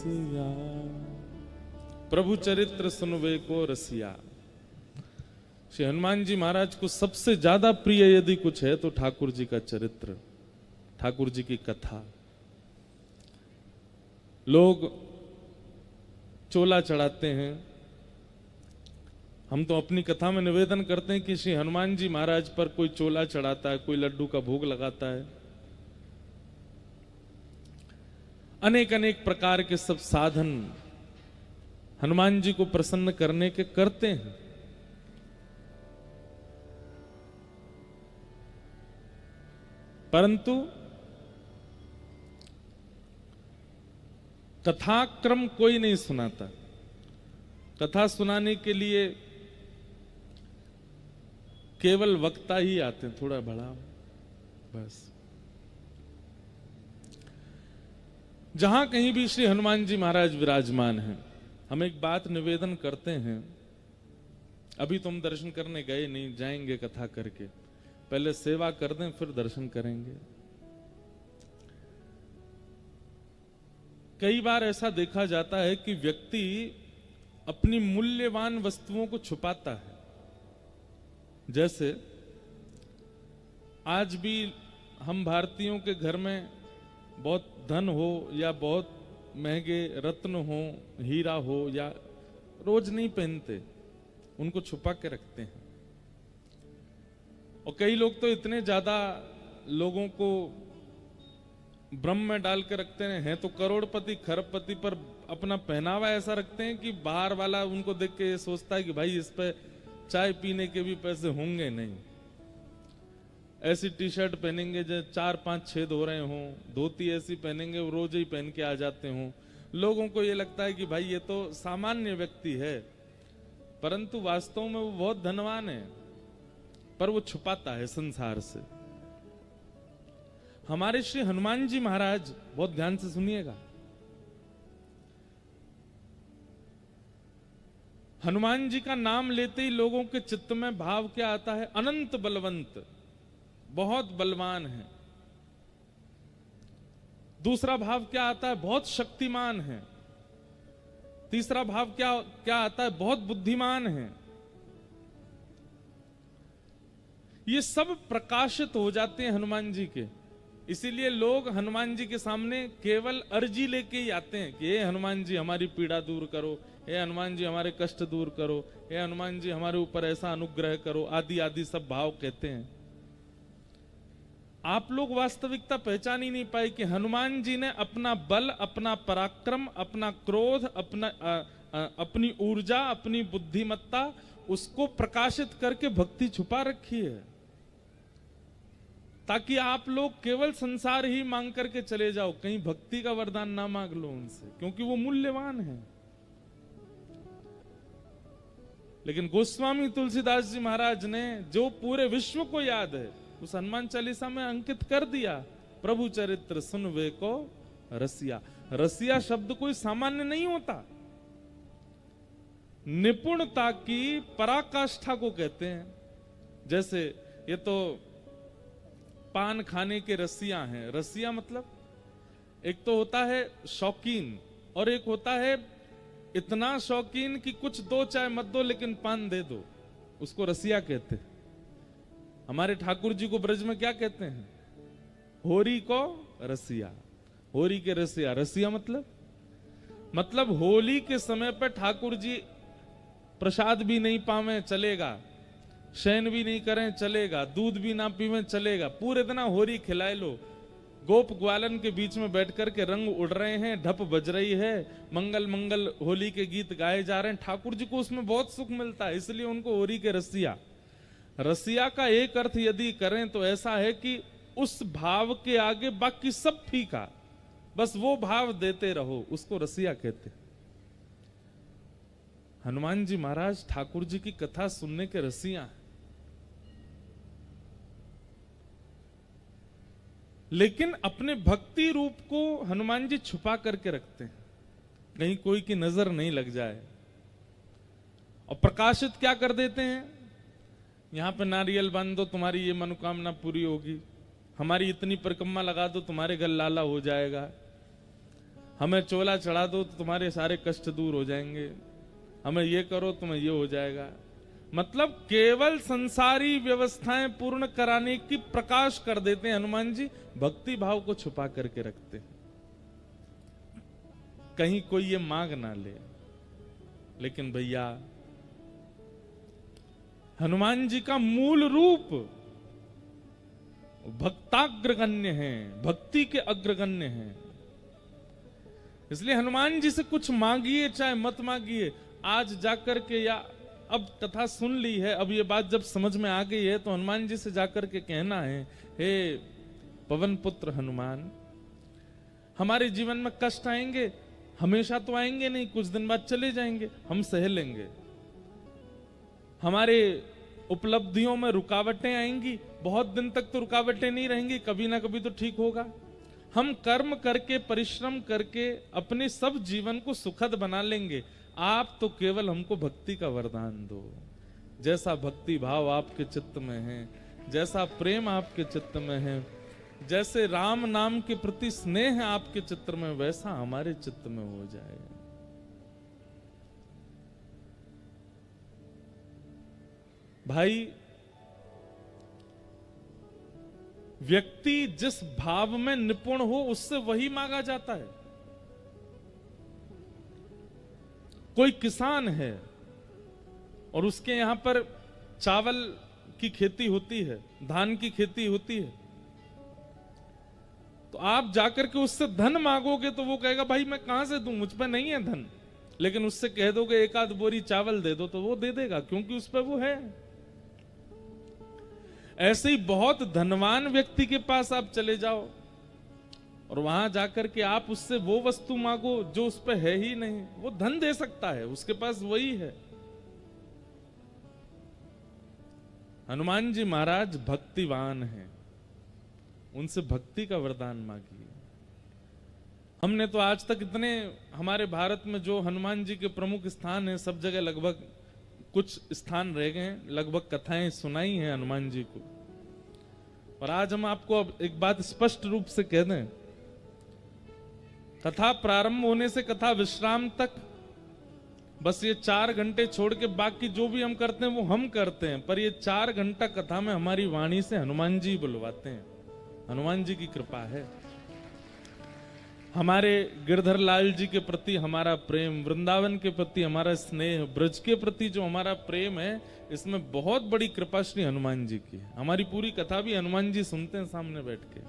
रसिया, प्रभु चरित्र सुनवे को रसिया। श्री हनुमान जी महाराज को सबसे ज्यादा प्रिय यदि कुछ है तो ठाकुर जी का चरित्र, ठाकुर जी की कथा। लोग चोला चढ़ाते हैं, हम तो अपनी कथा में निवेदन करते हैं कि श्री हनुमान जी महाराज पर कोई चोला चढ़ाता है, कोई लड्डू का भोग लगाता है, अनेक अनेक प्रकार के सब साधन हनुमान जी को प्रसन्न करने के करते हैं। परंतु कथाक्रम कोई नहीं सुनाता। कथा सुनाने के लिए केवल वक्ता ही आते हैं, थोड़ा बड़ा बस। जहां कहीं भी श्री हनुमान जी महाराज विराजमान हैं, हम एक बात निवेदन करते हैं, अभी तो हम दर्शन करने गए नहीं, जाएंगे कथा करके, पहले सेवा कर दें फिर दर्शन करेंगे। कई बार ऐसा देखा जाता है कि व्यक्ति अपनी मूल्यवान वस्तुओं को छुपाता है। जैसे आज भी हम भारतीयों के घर में बहुत धन हो या बहुत महंगे रत्न हो, हीरा हो, या रोज नहीं पहनते, उनको छुपा के रखते हैं। और कई लोग तो इतने ज्यादा लोगों को भ्रम में डाल के रखते हैं तो करोड़पति खरबपति, पर अपना पहनावा ऐसा रखते हैं कि बाहर वाला उनको देख के सोचता है कि भाई इस पे चाय पीने के भी पैसे होंगे नहीं। ऐसी टी शर्ट पहनेंगे जो 4-5 छेद हो रहे हों, धोती ऐसी पहनेंगे वो रोज ही पहन के आ जाते हों। लोगों को ये लगता है कि भाई ये तो सामान्य व्यक्ति है, परंतु वास्तव में वो बहुत धनवान है, पर वो छुपाता है संसार से। हमारे श्री हनुमान जी महाराज, बहुत ध्यान से सुनिएगा, हनुमान जी का नाम लेते ही लोगों के चित्त में भाव क्या आता है? अनंत बलवंत, बहुत बलवान है। दूसरा भाव क्या आता है? बहुत शक्तिमान है। तीसरा भाव क्या आता है? बहुत बुद्धिमान है। ये सब प्रकाशित हो जाते हैं हनुमान जी के। इसीलिए लोग हनुमान जी के सामने केवल अर्जी लेके ही आते हैं कि हे हनुमान जी हमारी पीड़ा दूर करो, हे हनुमान जी हमारे कष्ट दूर करो, हे हनुमान जी हमारे ऊपर ऐसा अनुग्रह करो, आदि आदि सब भाव कहते हैं। आप लोग वास्तविकता पहचान ही नहीं पाए कि हनुमान जी ने अपना बल, अपना पराक्रम, अपना क्रोध, अपनी ऊर्जा, अपनी बुद्धिमत्ता, उसको प्रकाशित करके भक्ति छुपा रखी है, ताकि आप लोग केवल संसार ही मांग करके चले जाओ, कहीं भक्ति का वरदान ना मांग लो उनसे, क्योंकि वो मूल्यवान है। लेकिन गोस्वामी तुलसीदास जी महाराज ने जो पूरे विश्व को याद है उस हनुमान चालीसा में अंकित कर दिया, प्रभु चरित्र सुनवे को रसिया। रसिया शब्द कोई सामान्य नहीं होता, निपुणता की पराकाष्ठा को कहते हैं। जैसे ये तो पान खाने के रसिया हैं। रसिया मतलब एक तो होता है शौकीन और एक होता है इतना शौकीन कि कुछ दो चाय मत दो लेकिन पान दे दो, उसको रसिया कहते हैं। हमारे ठाकुर जी को ब्रज में क्या कहते हैं? होरी को रसिया, होरी के रसिया। रसिया मतलब होली के समय पर ठाकुर जी प्रसाद भी नहीं पावे चलेगा, शयन भी नहीं करें चलेगा, दूध भी ना पीवे चलेगा, पूरे दिन होरी खिलाए लो। गोप ग्वालन के बीच में बैठ कर के रंग उड़ रहे हैं, ढप बज रही है, मंगल मंगल होली के गीत गाए जा रहे हैं, ठाकुर जी को उसमें बहुत सुख मिलता है, इसलिए उनको होरी के रसिया। रसिया का एक अर्थ यदि करें तो ऐसा है कि उस भाव के आगे बाकी सब फीका, बस वो भाव देते रहो, उसको रसिया कहते। हनुमान जी महाराज ठाकुर जी की कथा सुनने के रसिया हैं। लेकिन अपने भक्ति रूप को हनुमान जी छुपा करके रखते हैं, कहीं कोई की नजर नहीं लग जाए, और प्रकाशित क्या कर देते हैं? यहां पे नारियल बांध दो तुम्हारी ये मनोकामना पूरी होगी, हमारी इतनी परिक्रमा लगा दो तुम्हारे घर लाला हो जाएगा। हमें चोला चढ़ा दो तो तुम्हारे सारे कष्ट दूर हो जाएंगे, हमें ये करो तुम्हें ये हो जाएगा। मतलब केवल संसारी व्यवस्थाएं पूर्ण कराने की प्रकाश कर देते हैं हनुमान जी, भक्ति भाव को छुपा करके रखते हैं, कहीं कोई ये मांग ना ले। लेकिन भैया हनुमान जी का मूल रूप भक्ताग्रगण्य है, भक्ति के अग्रगण्य हैं। इसलिए हनुमान जी से कुछ मांगिए चाहे मत मांगिए, आज जाकर के या अब कथा सुन ली है, अब ये बात जब समझ में आ गई है तो हनुमान जी से जाकर के कहना है, हे पवन पुत्र हनुमान, हमारे जीवन में कष्ट आएंगे, हमेशा तो आएंगे नहीं, कुछ दिन बाद चले जाएंगे, हम सह लेंगे। हमारे उपलब्धियों में रुकावटें आएंगी, बहुत दिन तक तो रुकावटें नहीं रहेंगी, कभी ना कभी तो ठीक होगा। हम कर्म करके परिश्रम करके अपने सब जीवन को सुखद बना लेंगे। आप तो केवल हमको भक्ति का वरदान दो। जैसा भक्ति भाव आपके चित्त में है, जैसा प्रेम आपके चित्त में है, जैसे राम नाम के प्रति स्नेह आपके चित्त में, वैसा हमारे चित्त में हो जाए। भाई, व्यक्ति जिस भाव में निपुण हो उससे वही मांगा जाता है। कोई किसान है और उसके यहां पर चावल की खेती होती है, धान की खेती होती है, तो आप जाकर के उससे धन मांगोगे तो वो कहेगा भाई मैं कहां से दूं, मुझ पे नहीं है धन। लेकिन उससे कह दोगे एक आध बोरी चावल दे दो तो वो दे देगा, क्योंकि उस पे वो है। ऐसे ही बहुत धनवान व्यक्ति के पास आप चले जाओ और वहां जाकर के आप उससे वो वस्तु मांगो जो उस पे है ही नहीं, वो धन दे सकता है, उसके पास वही है। हनुमान जी महाराज भक्तिवान हैं, उनसे भक्ति का वरदान मांगिए। हमने तो आज तक इतने हमारे भारत में जो हनुमान जी के प्रमुख स्थान हैं, सब जगह लगभग कुछ स्थान रह गए, लगभग कथाएं सुनाई हैं हनुमान जी को। और आज हम आपको अब एक बात स्पष्ट रूप से कह दें, कथा प्रारंभ होने से कथा विश्राम तक बस ये 4 घंटे छोड़ के बाकी जो भी हम करते हैं वो हम करते हैं, पर ये 4 घंटा कथा में हमारी वाणी से हनुमान जी बुलवाते हैं। हनुमान जी की कृपा है। हमारे गिरधर लाल जी के प्रति हमारा प्रेम, वृंदावन के प्रति हमारा स्नेह, ब्रज के प्रति जो हमारा प्रेम है, इसमें बहुत बड़ी कृपा श्री हनुमान जी की है। हमारी पूरी कथा भी हनुमान जी सुनते हैं सामने बैठ के।